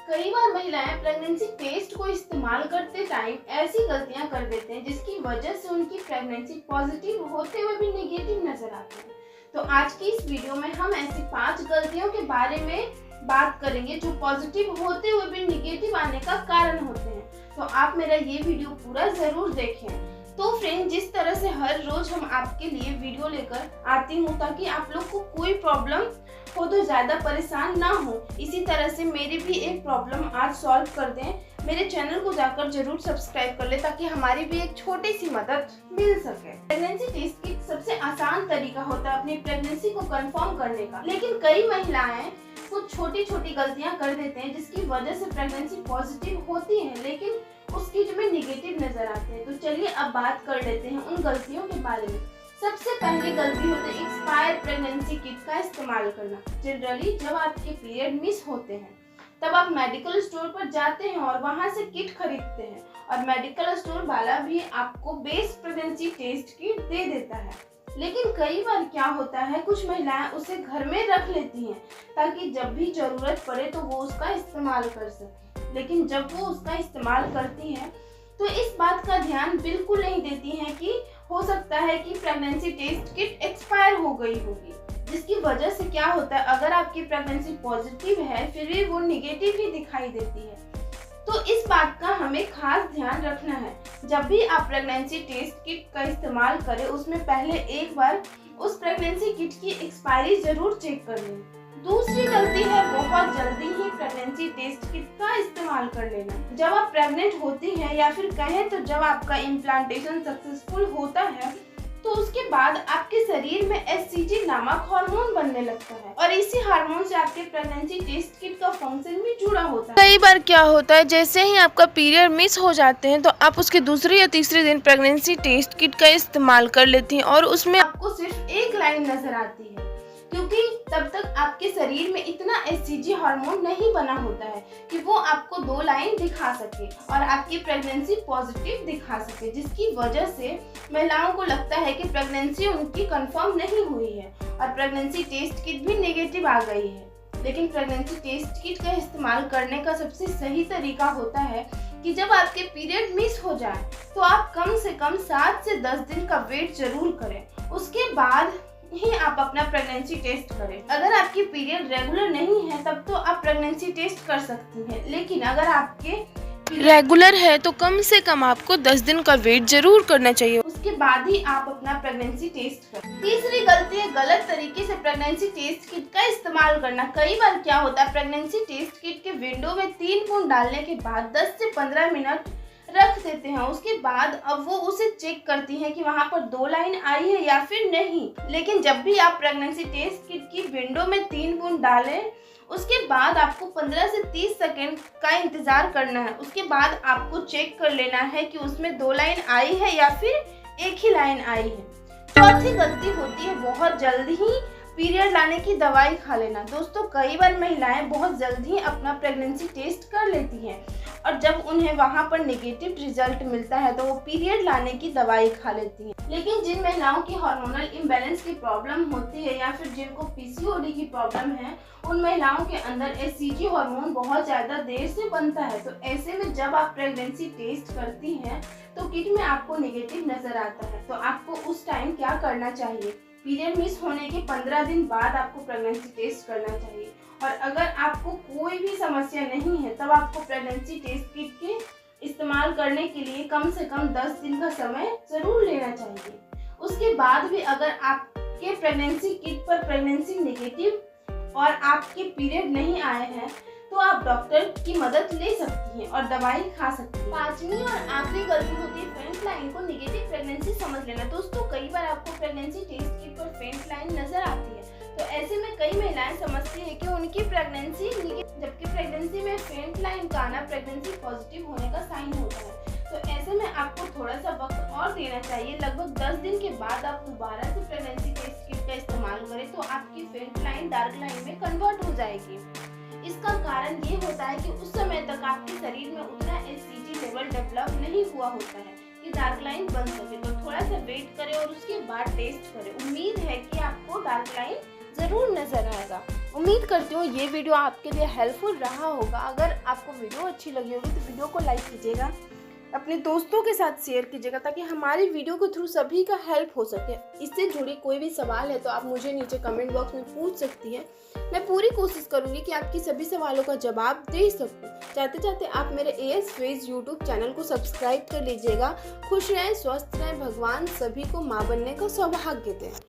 कई बार महिलाएं pregnancy test को इस्तेमाल करते टाइम ऐसी गलतियां कर देते हैं जिसकी वजह से उनकी प्रेगनेंसी पॉजिटिव होते हुए भी नेगेटिव नजर आते हैं। तो आज की इस वीडियो में हम ऐसी 5 गलतियों के बारे में बात करेंगे जो पॉजिटिव होते हुए भी नेगेटिव आने का कारण होते हैं। तो आप मेरा ये वीडियो पूरा जरूर देखें। तो फ्रेंड, जिस तरह से हर रोज हम आपके लिए वीडियो लेकर आती हूँ ताकि आप लोग को कोई प्रॉब्लम हो तो ज़्यादा परेशान ना हो, इसी तरह से मेरी भी एक प्रॉब्लम आज सॉल्व कर दें। मेरे चैनल को जाकर जरूर सब्सक्राइब कर ले ताकि हमारी भी एक छोटी सी मदद मिल सके। प्रेगनेंसी टेस्ट की सबसे आसान तरीका होता है अपनी प्रेगनेंसी को कंफर्म करने का, लेकिन कई महिलाएं कुछ छोटी छोटी गलतियां कर देते हैं जिसकी वजह से प्रेगनेंसी पॉजिटिव होती है लेकिन उस किट में निगेटिव नजर आते हैं। तो चलिए अब बात कर लेते हैं उन गलतियों के बारे में। सबसे पहली गलती होती है एक्सपायर प्रेगनेंसी किट का इस्तेमाल करना। जनरली जब आपके पीरियड मिस होते हैं तब आप मेडिकल स्टोर पर जाते हैं और वहां से किट खरीदते हैं और मेडिकल स्टोर वाला भी आपको बेस्ट प्रेगनेंसी टेस्ट किट दे देता है। लेकिन कई बार क्या होता है, कुछ महिलाएं उसे घर में रख लेती हैं ताकि जब भी जरूरत पड़े तो वो उसका इस्तेमाल कर सके। लेकिन जब वो उसका इस्तेमाल करती हैं तो इस बात का ध्यान बिल्कुल नहीं देती हैं कि हो सकता है कि प्रेगनेंसी टेस्ट किट एक्सपायर हो गई होगी, जिसकी वजह से क्या होता है, अगर आपकी प्रेगनेंसी पॉजिटिव है फिर भी वो निगेटिव ही दिखाई देती है। तो इस बात का हमें खास ध्यान रखना है। जब भी आप प्रेगनेंसी टेस्ट किट का इस्तेमाल करें उसमें पहले एक बार उस प्रेगनेंसी किट की एक्सपायरी जरूर चेक कर लें। दूसरी गलती है बहुत जल्दी ही प्रेगनेंसी टेस्ट किट का इस्तेमाल कर लेना। जब आप प्रेग्नेंट होती हैं या फिर कहें तो जब आपका इम्प्लांटेशन सक्सेसफुल होता है तो उसके बाद आपके शरीर में HCG नामक हार्मोन बनने लगता है और इसी हार्मोन से आपके प्रेगनेंसी टेस्ट किट का फंक्शन भी जुड़ा होता है। कई बार क्या होता है, जैसे ही आपका पीरियड मिस हो जाते हैं तो आप उसके दूसरे या तीसरे दिन प्रेगनेंसी टेस्ट किट का इस्तेमाल कर लेती हैं और उसमें आपको सिर्फ एक लाइन नजर आती है क्योंकि तब तक आपके शरीर में इतना HCG हार्मोन नहीं बना होता है कि वो आपको 2 लाइन दिखा सके और आपकी प्रेगनेंसी पॉजिटिव दिखा सके, जिसकी वजह से महिलाओं को लगता है कि प्रेगनेंसी उनकी कंफर्म नहीं हुई है और प्रेगनेंसी टेस्ट किट भी नेगेटिव आ गई है। लेकिन प्रेगनेंसी टेस्ट किट का इस्तेमाल करने का सबसे सही तरीका होता है कि जब आपके पीरियड मिस हो जाए तो आप कम से कम 7 से 10 दिन का वेट जरूर करें, उसके बाद ही आप अपना प्रेगनेंसी टेस्ट करें। अगर आपकी पीरियड रेगुलर नहीं है तब तो आप प्रेगनेंसी टेस्ट कर सकती हैं, लेकिन अगर आपके रेगुलर है तो कम से कम आपको 10 दिन का वेट जरूर करना चाहिए, उसके बाद ही आप अपना प्रेगनेंसी टेस्ट करें। तीसरी गलती है गलत तरीके से प्रेगनेंसी टेस्ट किट का इस्तेमाल करना। कई बार क्या होता है, प्रेगनेंसी टेस्ट किट के विंडो में 3 बूंद डालने के बाद 10 से 15 मिनट रख देते हैं। उसके बाद अब वो उसे चेक करती हैं कि वहाँ पर 2 लाइन आई है या फिर नहीं। लेकिन जब भी आप प्रेगनेंसी टेस्ट किट की विंडो में 3 बूंद डालें उसके बाद आपको 15 से 30 सेकंड का इंतजार करना है। उसके बाद आपको चेक कर लेना है कि उसमें 2 लाइन आई है या फिर एक ही लाइन आई है। चौथी गलती होती है बहुत जल्दी ही पीरियड लाने की दवाई खा लेना। दोस्तों, कई बार महिलाएं बहुत जल्दी ही अपना प्रेगनेंसी टेस्ट कर लेती हैं और जब उन्हें वहां पर नेगेटिव रिजल्ट मिलता है तो वो पीरियड लाने की दवाई खा लेती हैं। लेकिन जिन महिलाओं की हार्मोनल इम्बैलेंस की प्रॉब्लम होती है या फिर जिनको PCOD की प्रॉब्लम है, उन महिलाओं के अंदर HCG हार्मोन बहुत ज़्यादा देर से बनता है। तो ऐसे में जब आप प्रेगनेंसी टेस्ट करती हैं तो किट में आपको नेगेटिव नजर आता है। तो आपको उस टाइम क्या करना चाहिए, पीरियड मिस होने के 15 दिन बाद आपको प्रेगनेंसी टेस्ट करना चाहिए। और अगर आपको कोई भी समस्या नहीं है तब आपको प्रेगनेंसी टेस्ट किट के इस्तेमाल करने के लिए कम से कम 10 दिन का समय जरूर लेना चाहिए। उसके बाद भी अगर आपके प्रेगनेंसी किट पर प्रेगनेंसी नेगेटिव और आपके पीरियड नहीं आए हैं तो आप डॉक्टर की मदद ले सकती हैं और दवाई खा सकती हैं। 5वीं और आखिरी गलती होती है फेंट लाइन को नेगेटिव प्रेगनेंसी समझ लेना। दोस्तों, कई बार आपको प्रेगनेंसी टेस्ट किट पर फेंट लाइन नजर आती है तो ऐसे में कई महिलाएं समझती हैं कि उनकी प्रेगनेंसी नेगेटिव, जबकि प्रेगनेंसी में फेंट लाइन का आना प्रेगनेंसी पॉजिटिव होने का साइन होता है। तो ऐसे में आपको थोड़ा सा वक्त और देना चाहिए। लगभग 10 दिन के बाद आप दोबारा से प्रेगनेंसी टेस्ट किट का इस्तेमाल करें तो आपकी फेंट लाइन डार्क लाइन में कन्वर्ट हो जाएगी। इसका कारण ये होता है कि उस समय तक आपके शरीर में उतना HCG लेवल डेवलप नहीं हुआ होता है कि डार्क लाइन बन सके। तो थोड़ा सा वेट करें और उसके बाद टेस्ट करें। उम्मीद है कि आपको डार्क लाइन जरूर नजर आएगा। उम्मीद करती हूँ ये वीडियो आपके लिए हेल्पफुल रहा होगा। अगर आपको वीडियो अच्छी लगी होगी तो वीडियो को लाइक कीजिएगा, अपने दोस्तों के साथ शेयर कीजिएगा ताकि हमारी वीडियो के थ्रू सभी का हेल्प हो सके। इससे जुड़ी कोई भी सवाल है तो आप मुझे नीचे कमेंट बॉक्स में पूछ सकती हैं। मैं पूरी कोशिश करूंगी कि आपकी सभी सवालों का जवाब दे सकूं। चाहते चाहते आप मेरे AS फेज यूट्यूब चैनल को सब्सक्राइब कर लीजिएगा। खुश रहें, स्वस्थ रहें, भगवान सभी को माँ बनने का सौभाग्य दें।